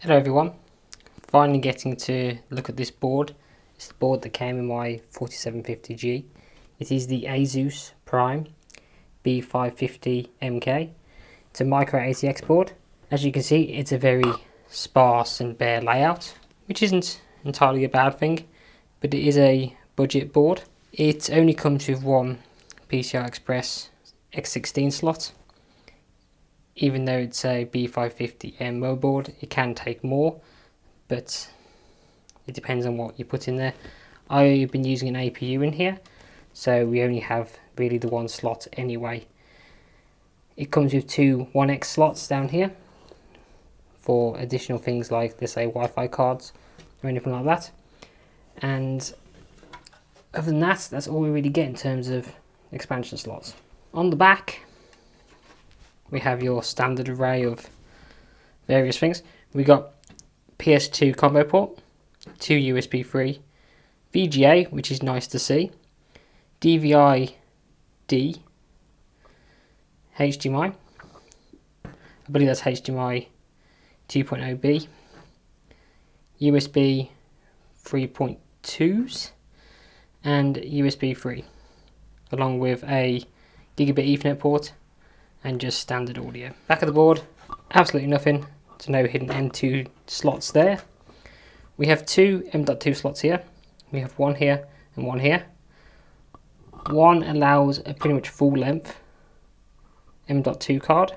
Hello everyone, finally getting to look at this board. It's the board that came in my 4750G. It is the ASUS PRIME B550M-K. It's a micro ATX board. As you can see, it's a very sparse and bare layout, which isn't entirely a bad thing, but it is a budget board. It only comes with one PCI Express X16 slot. Even though it's a B550M motherboard, it can take more, but it depends on what you put in there. I've been using an APU in here, so we only have really the one slot anyway. It comes with two 1X slots down here for additional things like, let's say, Wi-Fi cards or anything like that. And other than that, that's all we really get in terms of expansion slots. On the back, we have your standard array of various things. We got PS2 combo port, two USB 3, VGA, which is nice to see, DVI-D, HDMI, I believe that's HDMI 2.0B, USB 3.2s, and USB 3, along with a gigabit Ethernet port and just standard audio. Back of the board, absolutely nothing, so no hidden M2 slots there. We have two M.2 slots here. We have one here and one here. One allows a pretty much full length M.2 card,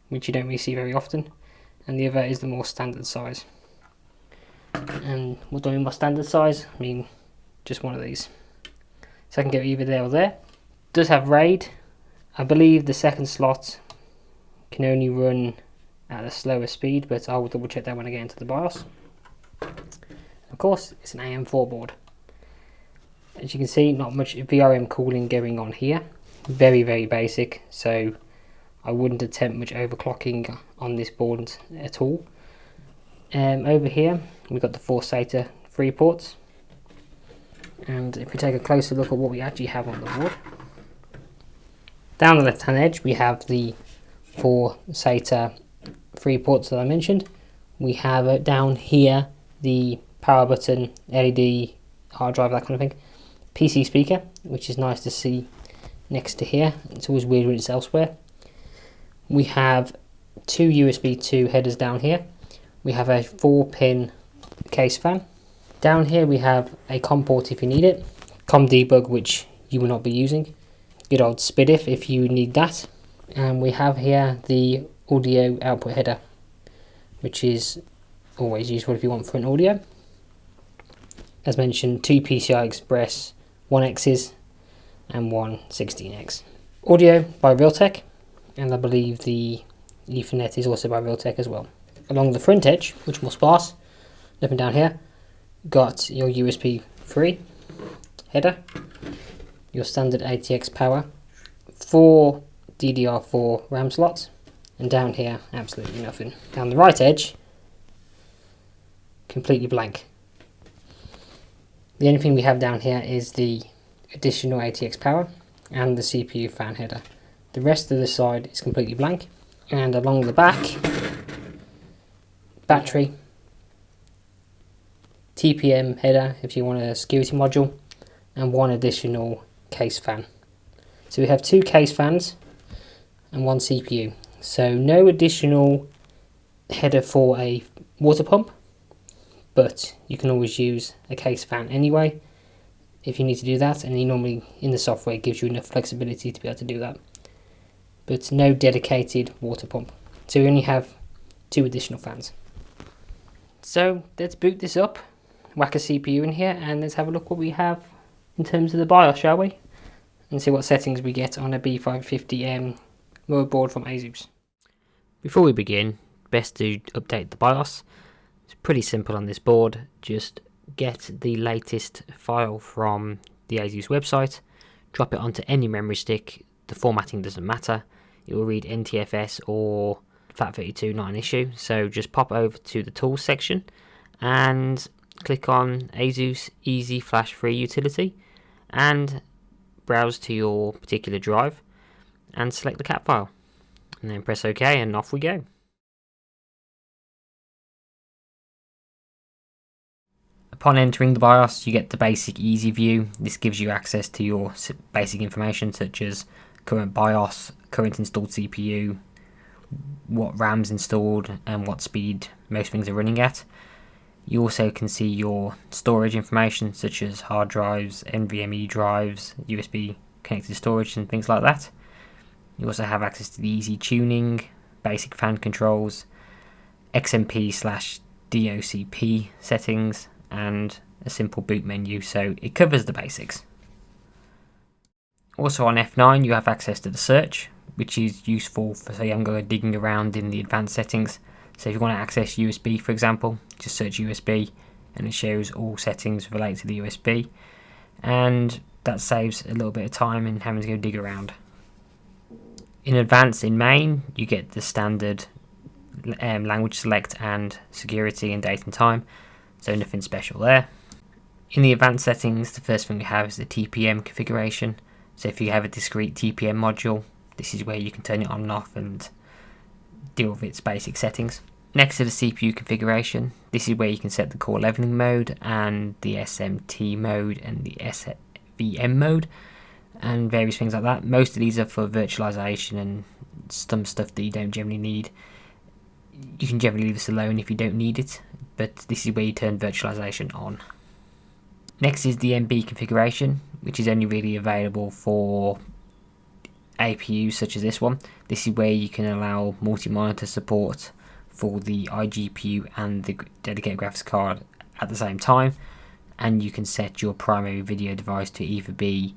which you don't really see very often, and the other is the more standard size. And what do I mean by standard size? I mean just one of these. So I can go either there or there. It does have RAID. I believe the second slot can only run at a slower speed, but I will double check that when I get into the BIOS. Of course, it's an AM4 board. As you can see, not much VRM cooling going on here. Very, very basic, so I wouldn't attempt much overclocking on this board at all. Over here, we've got the 4 SATA 3 ports. And if we take a closer look at what we actually have on the board, down the left hand edge we have the 4 SATA 3 ports that I mentioned. We have down here the power button, LED, hard drive, that kind of thing. PC speaker, which is nice to see next to here. It's always weird when it's elsewhere. We have 2 USB 2 headers down here. We have a 4-pin case fan. Down here we have a COM port if you need it. COM debug, which you will not be using. Good old SPDIF if you need that. And we have here the audio output header, which is always useful if you want front audio. As mentioned, 2 PCI Express 1Xs and one 16X. Audio by Realtek, and I believe the Ethernet is also by Realtek as well. Along the front edge, which is more sparse, nothing down here, got your USB 3 header, your standard ATX power, 4 DDR4 RAM slots, and down here absolutely nothing. Down the right edge, completely blank. The only thing we have down here is the additional ATX power and the CPU fan header. The rest of the side is completely blank, and along the back, battery, TPM header if you want a security module, and one additional case fan. So we have 2 case fans and 1 CPU. So no additional header for a water pump, but you can always use a case fan anyway if you need to do that, and normally in the software it gives you enough flexibility to be able to do that. But no dedicated water pump. So we only have 2 additional fans. So let's boot this up, whack a CPU in here, and let's have a look what we have in terms of the BIOS, shall we? And see what settings we get on a B550M motherboard from ASUS. Before we begin, best to update the BIOS. It's pretty simple on this board. Just get the latest file from the ASUS website, drop it onto any memory stick. The formatting doesn't matter. It will read NTFS or FAT32, not an issue. So just pop over to the tools section and click on ASUS Easy Flash Free Utility and browse to your particular drive and select the cat file, and then press OK and off we go. Upon entering the BIOS, you get the basic easy view. This gives you access to your basic information such as current BIOS, current installed CPU, what RAM's installed and what speed most things are running at. You also can see your storage information such as hard drives, NVMe drives, USB connected storage and things like that. You also have access to the easy tuning, basic fan controls, XMP/DOCP settings, and a simple boot menu, so it covers the basics. Also on F9 you have access to the search, which is useful for say I'm going digging around in the advanced settings. So if you want to access USB, for example, just search USB and it shows all settings related to the USB, and that saves a little bit of time in having to go dig around. In advanced, in main, you get the standard language select and security and date and time, so nothing special there. In the advanced settings, the first thing we have is the TPM configuration. So if you have a discrete TPM module, this is where you can turn it on and off and deal with its basic settings. Next to the CPU configuration, this is where you can set the core leveling mode and the SMT mode and the SVM mode and various things like that. Most of these are for virtualization and some stuff that you don't generally need. You can generally leave this alone if you don't need it, but this is where you turn virtualization on. Next is the MB configuration, which is only really available for APUs such as this one. This is where you can allow multi-monitor support for the iGPU and the dedicated graphics card at the same time, and you can set your primary video device to either be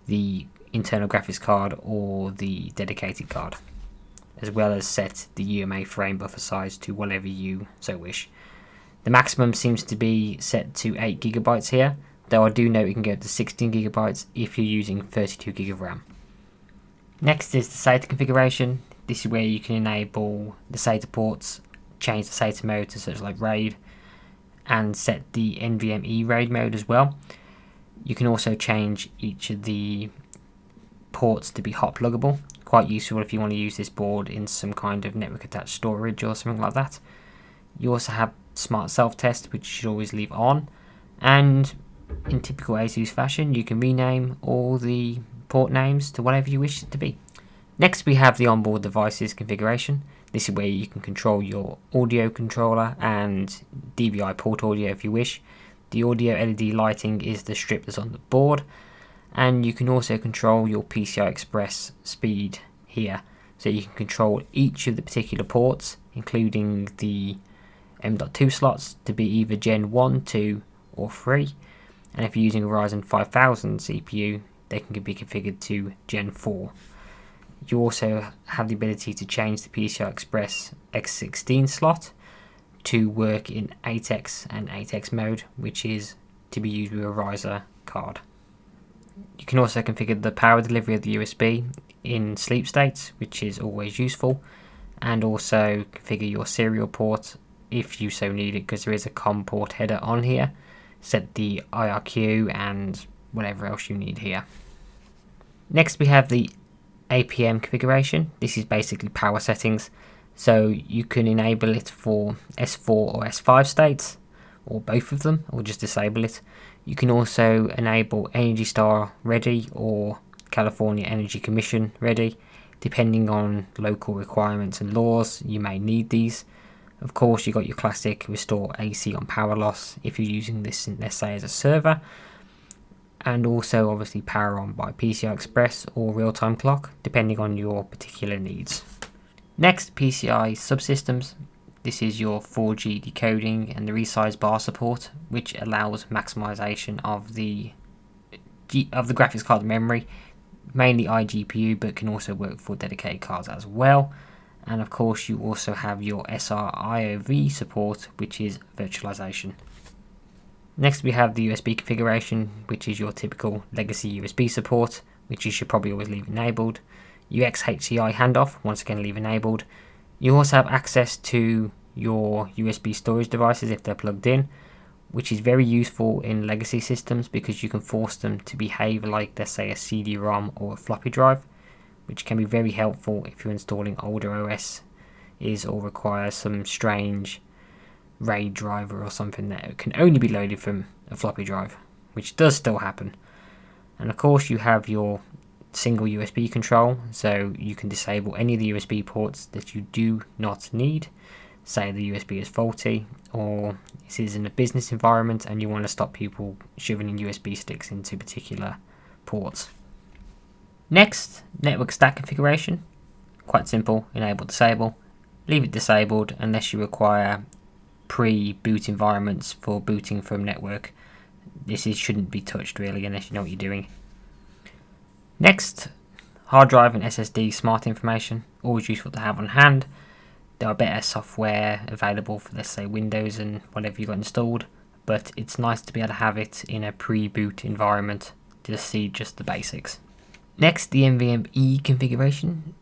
the internal graphics card or the dedicated card, as well as set the UMA frame buffer size to whatever you so wish. The maximum seems to be set to 8 GB here, though I do know it can go to 16 GB if you're using 32 GB of RAM. Next is the SATA configuration. This is where you can enable the SATA ports, change the SATA mode to such like RAID, and set the NVMe RAID mode as well. You can also change each of the ports to be hot pluggable. Quite useful if you want to use this board in some kind of network attached storage or something like that. You also have smart self-test, which you should always leave on, and in typical ASUS fashion you can rename all the port names to whatever you wish it to be. Next we have the onboard devices configuration. This is where you can control your audio controller and DVI port audio if you wish. The audio LED lighting is the strip that's on the board, and you can also control your PCI Express speed here. So you can control each of the particular ports, including the M.2 slots, to be either Gen 1, 2 or 3, and if you're using a Ryzen 5000 CPU, they can be configured to Gen 4. You also have the ability to change the PCI Express X16 slot to work in 8X and 8X mode, which is to be used with a riser card. You can also configure the power delivery of the USB in sleep states, which is always useful, and also configure your serial port if you so need it, because there is a COM port header on here. Set the IRQ and whatever else you need here. Next we have the APM configuration. This is basically power settings, so you can enable it for S4 or S5 states, or both of them, or just disable it. You can also enable Energy Star ready or California Energy Commission ready. Depending on local requirements and laws, you may need these. Of course, you got your classic restore AC on power loss if you're using this, let's say, as a server, and also obviously power on by PCI Express or real-time clock, depending on your particular needs. Next, PCI subsystems. This is your 4G decoding and the resize bar support, which allows maximization of the graphics card memory, mainly iGPU, but can also work for dedicated cards as well. And of course, you also have your SR-IOV support, which is virtualization. Next, we have the USB configuration, which is your typical legacy USB support, which you should probably always leave enabled. UX-HCI handoff, once again leave enabled. You also have access to your USB storage devices if they're plugged in, which is very useful in legacy systems because you can force them to behave like, let's say, a CD-ROM or a floppy drive, which can be very helpful if you're installing older OS or require some strange RAID driver or something that can only be loaded from a floppy drive, which does still happen. And of course you have your single USB control, so you can disable any of the USB ports that you do not need. Say the USB is faulty, or this is in a business environment and you want to stop people shoving in USB sticks into particular ports. Next, network stack configuration. Quite simple, enable, disable. Leave it disabled unless you require pre-boot environments for booting from network. Shouldn't be touched really unless you know what you're doing. Next, hard drive and SSD smart information, always useful to have on hand. There are better software available for, let's say, Windows and whatever you got installed, but it's nice to be able to have it in a pre-boot environment to see just the basics. Next, the NVMe configuration.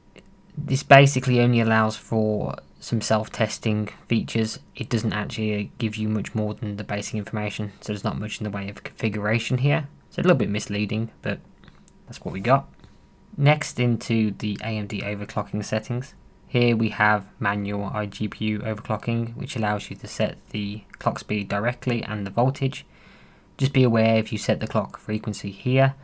This basically only allows for some self-testing features. It doesn't actually give you much more than the basic information, so there's not much in the way of configuration here. So a little bit misleading, but that's what we got. Next, into the AMD overclocking settings. Here we have manual iGPU overclocking, which allows you to set the clock speed directly and the voltage. Just be aware, if you set the clock frequency here,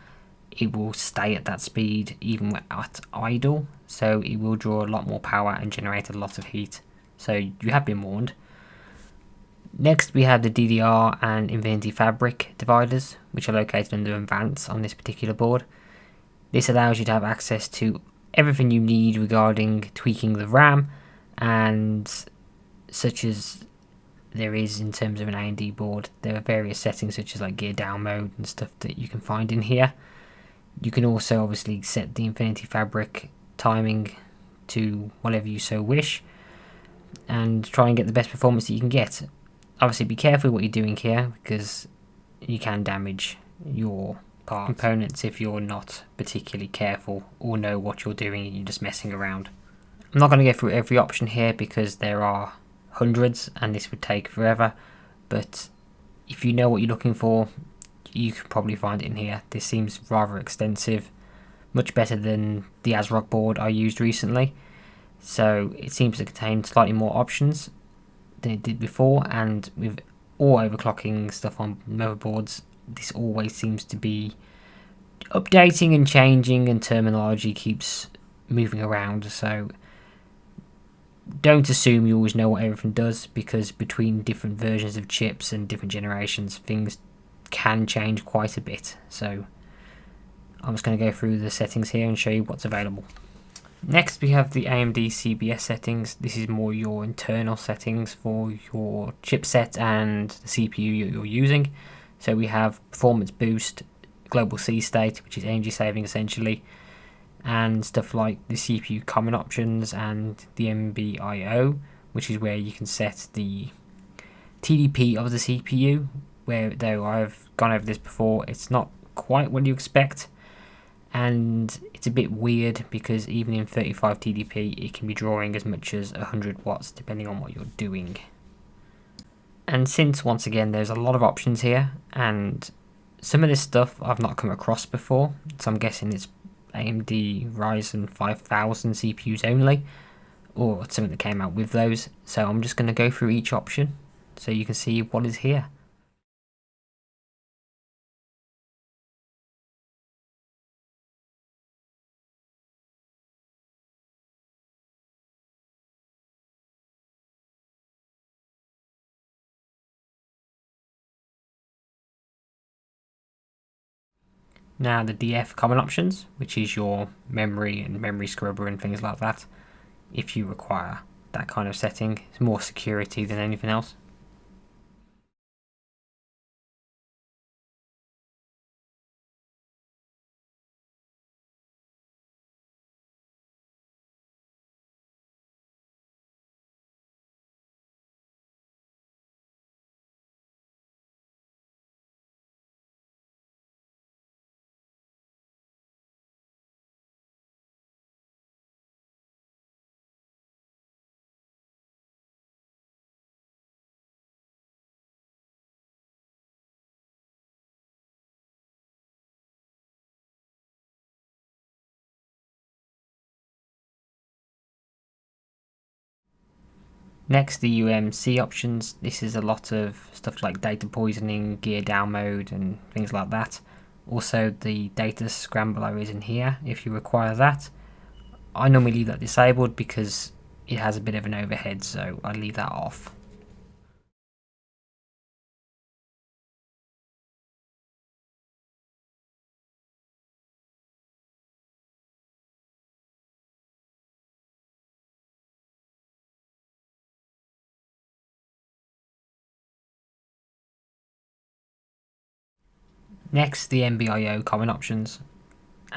it will stay at that speed even at idle, so it will draw a lot more power and generate a lot of heat. So you have been warned. Next we have the DDR and Infinity Fabric dividers, which are located under Advanced on this particular board. This allows you to have access to everything you need regarding tweaking the RAM, and such as there is in terms of an AMD board. There are various settings such as like gear down mode and stuff that you can find in here. You can also obviously set the Infinity Fabric timing to whatever you so wish and try and get the best performance that you can get. Obviously be careful what you're doing here, because you can damage your components if you're not particularly careful or know what you're doing and you're just messing around. I'm not going to go through every option here because there are hundreds and this would take forever, but if you know what you're looking for, you can probably find it in here. This seems rather extensive, much better than the ASRock board I used recently, so it seems to contain slightly more options than it did before, and with all overclocking stuff on motherboards, this always seems to be updating and changing, and terminology keeps moving around, so don't assume you always know what everything does, because between different versions of chips and different generations, things can change quite a bit. So I'm just going to go through the settings here and show you what's available. Next we have the AMD CBS settings. This is more your internal settings for your chipset and the CPU you're using. So we have performance boost, global C state, which is energy saving essentially, and stuff like the CPU common options and the MBIO, which is where you can set the TDP of the CPU, where though I've gone over this before, it's not quite what you expect, and it's a bit weird because even in 35 TDP it can be drawing as much as 100 watts depending on what you're doing. And since once again there's a lot of options here, and some of this stuff I've not come across before, so I'm guessing it's AMD Ryzen 5000 CPUs only, or something that came out with those. So I'm just going to go through each option so you can see what is here. Now the DF common options, which is your memory and memory scrubber and things like that, if you require that kind of setting. It's more security than anything else. Next, the UMC options. This is a lot of stuff like data poisoning, gear down mode, and things like that. Also, the data scrambler is in here if you require that. I normally leave that disabled because it has a bit of an overhead, so I leave that off. Next, the NBIO common options.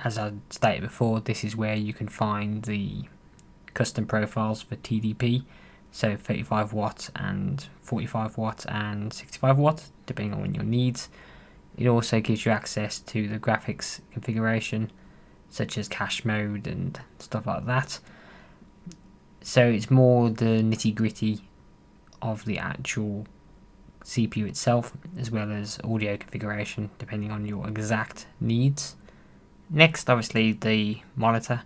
As I stated before, this is where you can find the custom profiles for TDP, so 35 watt and 45 watt and 65 watt, depending on your needs. It also gives you access to the graphics configuration, such as cache mode and stuff like that. So it's more the nitty-gritty of the actual CPU itself, as well as audio configuration depending on your exact needs. Next, obviously, the monitor.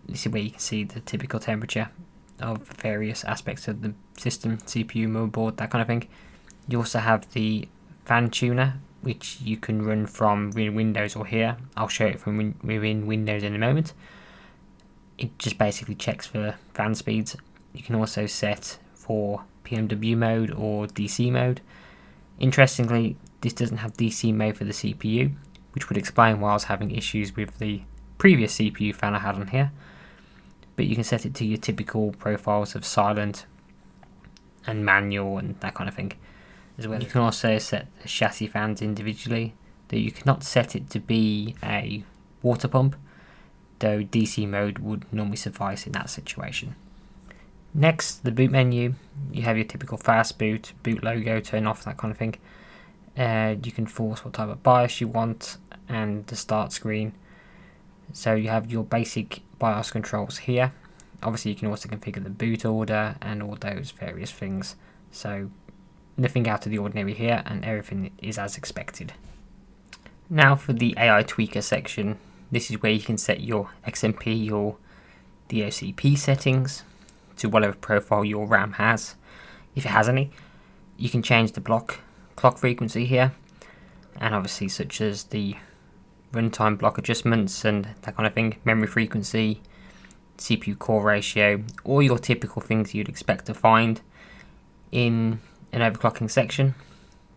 This is where you can see the typical temperature of various aspects of the system, CPU, motherboard, that kind of thing. You also have the fan tuner, which you can run from Windows or here. I'll show it from within Windows in a moment. It just basically checks for fan speeds. You can also set for PMW mode or DC mode. Interestingly, this doesn't have DC mode for the CPU, which would explain why I was having issues with the previous CPU fan I had on here. But you can set it to your typical profiles of silent and manual and that kind of thing as well. You can also set the chassis fans individually, though you cannot set it to be a water pump, though DC mode would normally suffice in that situation. Next, the boot menu. You have your typical fast boot, boot logo, turn off, that kind of thing. You can force what type of BIOS you want and the start screen. So you have your basic BIOS controls here. Obviously you can also configure the boot order and all those various things. So nothing out of the ordinary here, and everything is as expected. Now for the AI tweaker section. This is where you can set your XMP or DOCP settings to whatever profile your RAM has, if it has any. You can change the clock frequency here, and obviously such as the runtime block adjustments and that kind of thing, memory frequency, CPU core ratio, all your typical things you'd expect to find in an overclocking section.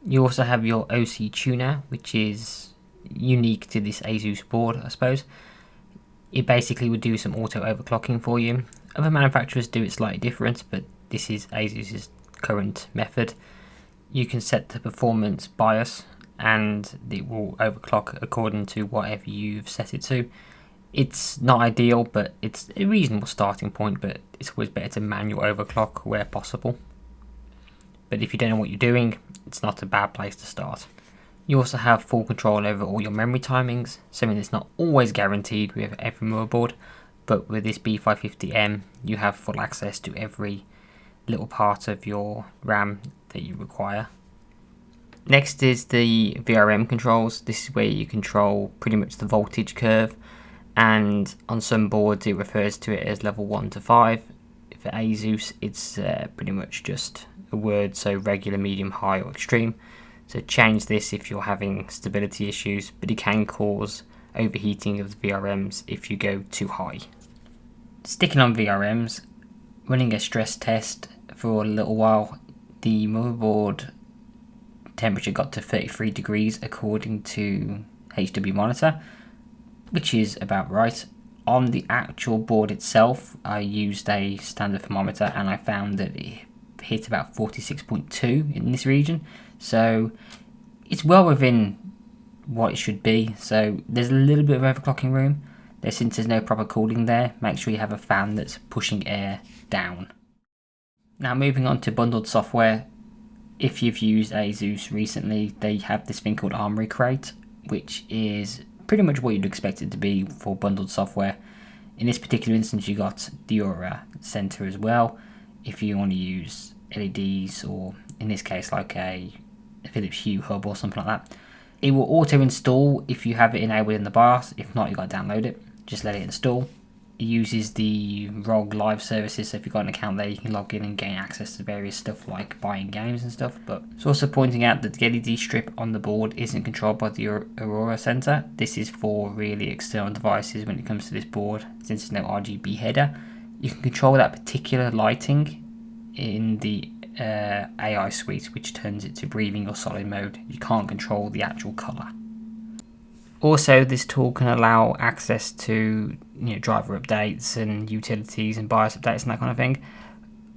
You also have your OC tuner, which is unique to this ASUS board, I suppose. It basically would do some auto overclocking for you. Other manufacturers do it slightly different, but this is ASUS's current method. You can set the performance bias and it will overclock according to whatever you've set it to. It's not ideal, but it's a reasonable starting point, but it's always better to manual overclock where possible. But if you don't know what you're doing, it's not a bad place to start. You also have full control over all your memory timings, something that's not always guaranteed with every motherboard, but with this B550M you have full access to every little part of your RAM that you require. Next is the VRM controls. This is where you control pretty much the voltage curve, and on some boards it refers to it as level 1 to 5. For ASUS it's pretty much just a word, so regular, medium, high or extreme. So change this if you're having stability issues, but it can cause overheating of the VRMs if you go too high. Sticking on VRMs, running a stress test for a little while, the motherboard temperature got to 33 degrees according to HW Monitor, which is about right. On the actual board itself, I used a standard thermometer and I found that it hit about 46.2 in this region, so it's well within what it should be. So there's a little bit of overclocking room there. Since there's no proper cooling there, make sure you have a fan that's pushing air down. Now moving on to bundled software. If you've used ASUS recently, they have this thing called Armory Crate, which is pretty much what you'd expect it to be for bundled software. In this particular instance, you got the Aura Center as well, if you want to use LEDs, or in this case like a Philips Hue hub or something like that. It will auto install if you have it enabled in the BIOS. If not, you've got to download it. Just let it install. It uses the ROG Live services, so if you've got an account there, you can log in and gain access to various stuff like buying games and stuff. But it's also pointing out that the LED strip on the board isn't controlled by the Aurora sensor. This is for really external devices when it comes to this board, since there's no RGB header. You can control that particular lighting in the AI suite, which turns it to breathing or solid mode. You can't control the actual colour. Also, this tool can allow access to driver updates and utilities and BIOS updates and that kind of thing.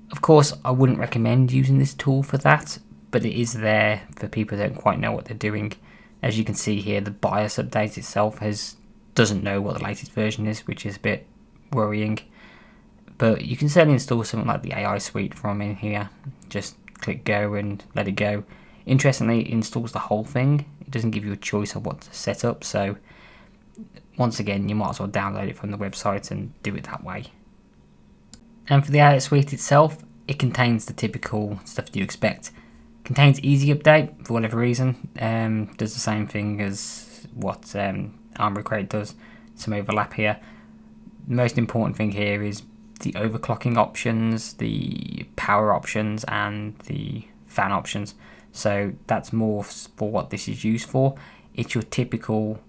Of course, I wouldn't recommend using this tool for that, but it is there for people who don't quite know what they're doing. As you can see here, the BIOS update itself doesn't know what the latest version is, which is a bit worrying. But you can certainly install something like the AI suite from in here. Just click go and let it go. Interestingly, it installs the whole thing. It doesn't give you a choice of what to set up, so once again, you might as well download it from the website and do it that way. And for the AI suite itself, it contains the typical stuff you expect. Contains Easy Update for whatever reason. Does the same thing as what Armoury Crate does. Some overlap here. The most important thing here is the overclocking options, the power options, and the fan options. So that's more for what this is used for. It's your typical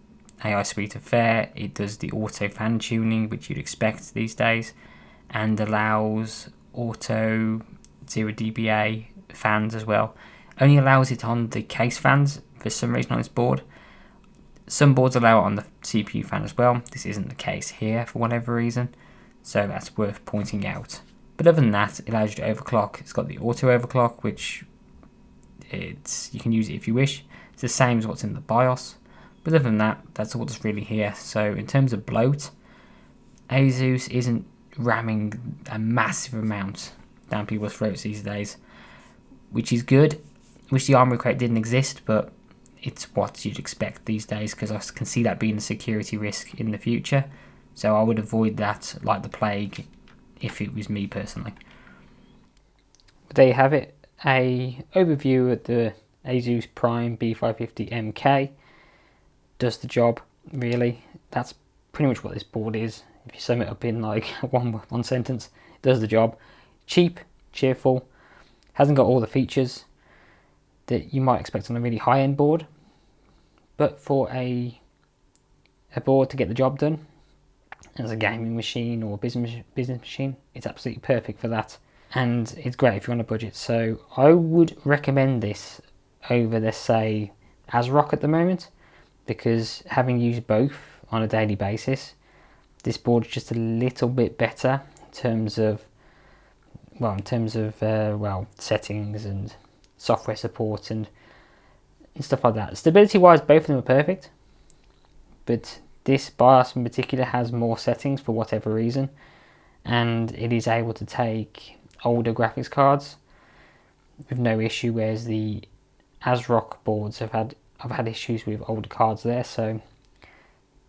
AI suite affair. It does the auto fan tuning, which you'd expect these days, and allows auto 0 dBA fans as well. Only allows it on the case fans for some reason on this board. Some boards allow it on the CPU fan as well. This isn't the case here for whatever reason, so that's worth pointing out. But other than that, it allows you to overclock. It's got the auto overclock, which you can use it if you wish. It's the same as what's in the BIOS. But other than that, that's all that's really here. So in terms of bloat, ASUS isn't ramming a massive amount down people's throats these days, which is good. Wish the Armoury Crate didn't exist, but it's what you'd expect these days, because I can see that being a security risk in the future. So I would avoid that like the plague if it was me personally. There you have it. A overview of the ASUS PRIME B550M-K. Does the job, really. That's pretty much what this board is. If you sum it up in like one sentence, it does the job. Cheap, cheerful, hasn't got all the features that you might expect on a really high-end board, but for a board to get the job done as a gaming machine or business machine, it's absolutely perfect for that. And it's great if you're on a budget. So I would recommend this over, let's say, ASRock at the moment, because having used both on a daily basis, this board is just a little bit better in terms of settings and software support and stuff like that. Stability wise, both of them are perfect, but this BIOS in particular has more settings for whatever reason, and it is able to take older graphics cards with no issue, whereas the ASRock boards I've had issues with older cards there. So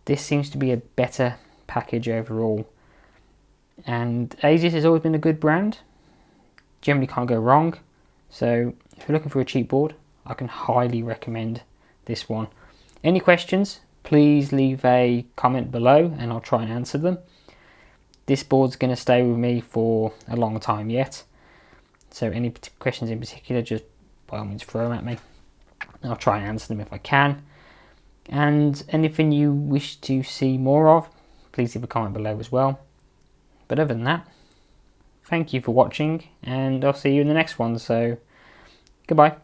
this seems to be a better package overall, and ASUS has always been a good brand, generally can't go wrong. So if you're looking for a cheap board, I can highly recommend this one. Any questions, please leave a comment below and I'll try and answer them. This board's going to stay with me for a long time yet, so any questions in particular, just by all means throw them at me. I'll try and answer them if I can. And anything you wish to see more of, please leave a comment below as well. But other than that, thank you for watching, and I'll see you in the next one, so goodbye.